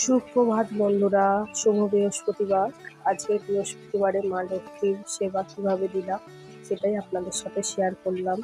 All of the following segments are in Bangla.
সুপ্রভাত বন্ধুরা, শুভ বৃহস্পতিবার। আজকের বৃহস্পতিবারে মা লক্ষ্মীর সেবা কিভাবে দিলাম সেটাই আপনাদের সাথে শেয়ার করলাম।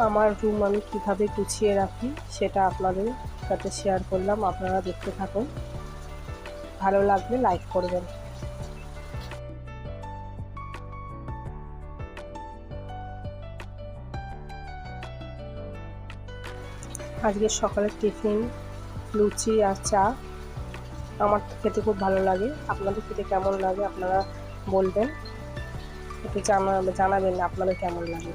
আমার রুম আমি কিভাবে গুছিয়ে রাখি সেটা আপনাদের সাথে শেয়ার করলাম। আপনারা দেখতে থাকুন, ভালো লাগলে লাইক করবেন। আজকের সকালের টিফিন লুচি আর চা। আমার খেতে খুব ভালো লাগে, আপনাদের খেতে কেমন লাগে আপনারা বলবেন, একটু জানাবেন আপনাদের কেমন লাগে।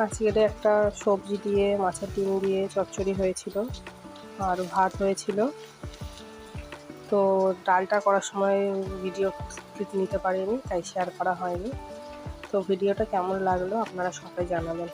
আজকের একটা সবজি দিয়ে মাছের ডিম দিয়ে চচ্চড়ি হয়েছিল আর ভাত হয়েছিল। তো ডালটা করার সময় ভিডিও ক্লিপ নিতে পারিনি, তাই শেয়ার করা হয়নি। তো ভিডিওটা কেমন লাগলো আপনারা সবাই জানাবেন।